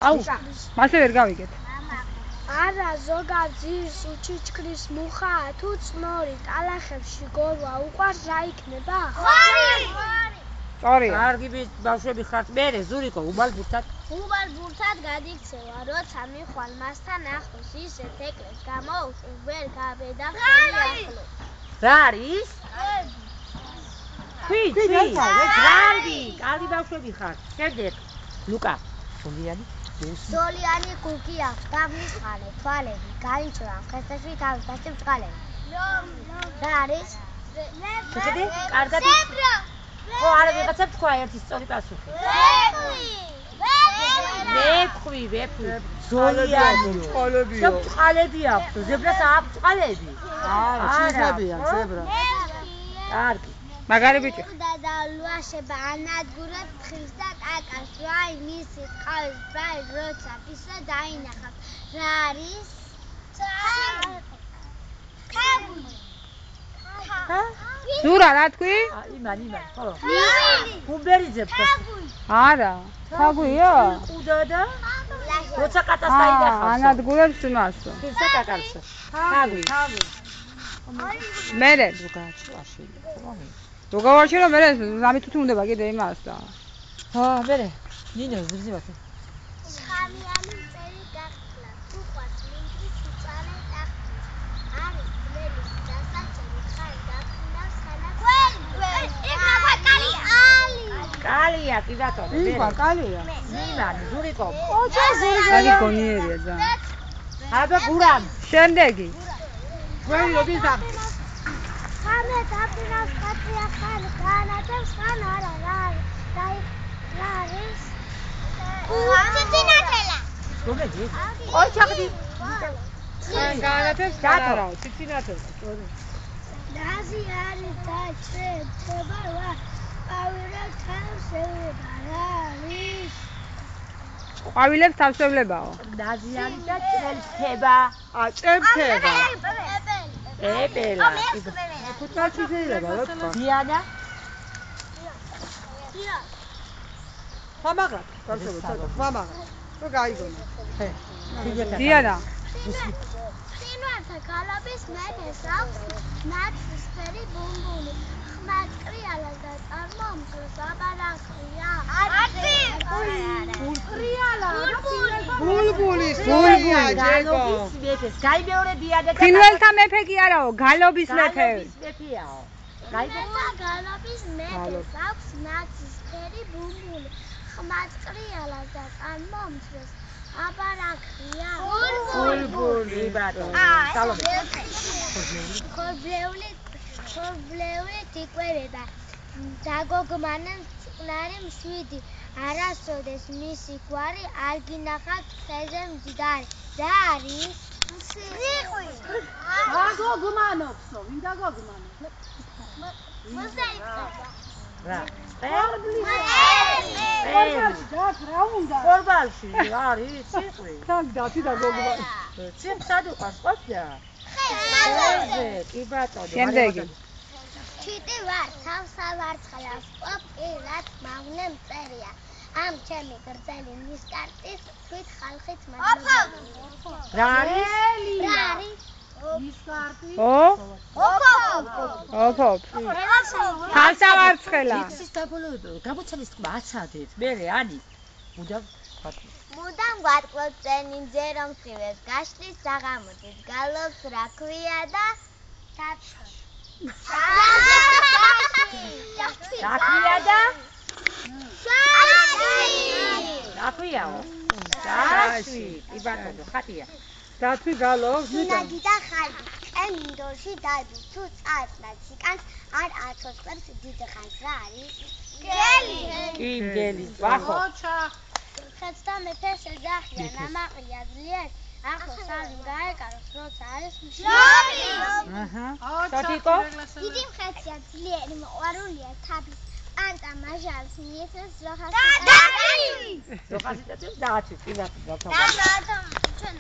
აუ, მასე ვერ გავიგეთ. არა, ზოგად ძირს უჩიჩქრის მუხა თუ წნორი ტალახებში გოლვა უყვარს რა იქნება? სწორია. კარგი ბავშვები ხართ, მერე ზურიკო, უბალბურთად გადიქცევა, როცა მიხვალ მასთან ახლოს ისეთ ეკლებს გამოუშვებ, ვერ გაბედახელი ახლოს. რა არის? ქვი, კარგი ბავშვები ხართ. შემდეგ, ლუკა, ზოლიანი გუგი აქვს, გამისხანე თვალები, გაიჭრა ხესაში თავის დასწრებ წყალები. რა არის? შეხედე, კარგად. ხო, არა ვიღაცა თქვა ერთი სწორი პასუხი. ვეფხვი. ზოლიანი წყალებია. წყალები აქვს, ზებრას აქვს წყალები. არა, ჩიზებია, ზებრა. კარგი. მაგარი ბიჭი. და ლუაშება ანადგურებს თხრის და კაკას, ვაი მისი ყავის ბრალი როცა ფისა დაინახავს. რა არის? ქაგული. ზურა რა თქვი? იმან, ხო. გუბერიძე ხო? არა, ქაგვია? ყუდა და როცა კატას დაინახავს. ანადგურებს მასო. ფისა კაკას. ქაგვი. მერე გააჩვაში. რო გავარჩიო მერე ამით თუ უნდა კიდე იმას და. მერე. ნინო ზრზიბათი. ხამიანი წერი გახლა. თუ ყვას მინდრის უწარე ტახტის. არის ძველი დასაჭერი ხარი დაფრინავს ხანას. კალია, კი ბატონო. იქა კალია. ნინან, ზურიკო. აი გონიერია ძა. აბა გურამ. შემდეგი. ველი ობიზა. ხამე დაფრინავს ხათია ხარ განათებს ხან არა რა არის? ციცინათელა. გოგეჯი. ой ჩაგდი. განათებს არა, ციცინათელა. დაზი არის დაჭრება რა. ყვავილებს თავსევლება რა არის? ყვავილებს თავსევლებაო. დაზი არის და წელთება. წერტება. ეპელა. ხუთმეტი შეიძლება რა თქვა. დიანა. ხამაღლა, კარგია, ცოტა, ხამაღლა. რო გაიგონა. დიანა. ხინვალთა გალობის მეფეს აქვს ნაცრისფერი ბუმბული. ხმაწკრიალა და წარმომძლოს აბარახია. ბულბულის გალობის მეფეს. გაიმეორე დიანა. ხინველთა მეფე კი არაო, გალობის მეფე. გალობის მეფეაო. გალობის მეფეს აქვს ნაცრისფერი ბუმბული. ხმაწკრიალა და წარმომძლოს აბარახია. ბულბული ბატონო. ხორბლეული ტიკვერება დაგოგმანენ წყნარი მშვიდი. არასოდეს მისი გვარი არ გინახავთ ხეზე მძიდარი. რა არის? დაგოგმანობსო, ვინ დაგოგმანობს? რა? რა უნდა? ხორბალში არის ციყვი. თან დათი დაგოგმანა. ციყვ სად უყავს ყოლა? ხეზე, კი ბატონო. შემდეგი. ჩიტი ვარ, თავსავარცხლას პოპკილად მავნე მწერია. ამ ჩემი გრძელი ნისკარტის თვით ხალხით მადლობა. რა არის? ნისკარტი? ოფ. თავსავარცხლა. ის გამოცემის თქმა აცადეთ. მერე ანი. მუდამ გვატყობ წენი ძერომ ხივებს გაშლის საღამოთით გალობს რა ქვია და რა ქვია და? საშვი. საშვი. კი ბატონო, ხატია. დათვი გალობს. სუნაგი და ხალი. ენინდორში დაიბის თუ წარწნა ციკანს არ აცოს კვებს დიდ ხანს რა არის? გელი. კი გელი. ვახო. ხეცთა მეფე შეძახია ნამაყრია ძლიერ ახლოს არ გაეკაროს როცა არის მშობი. სათიკო? დიდი მხეცია ძლიერი მოყვარულია თაბის პანტა მაჟავს მიეცეს ზოხას. ზოხასიტაცებს დააჩვით, კი ბატონო. და ჩვენ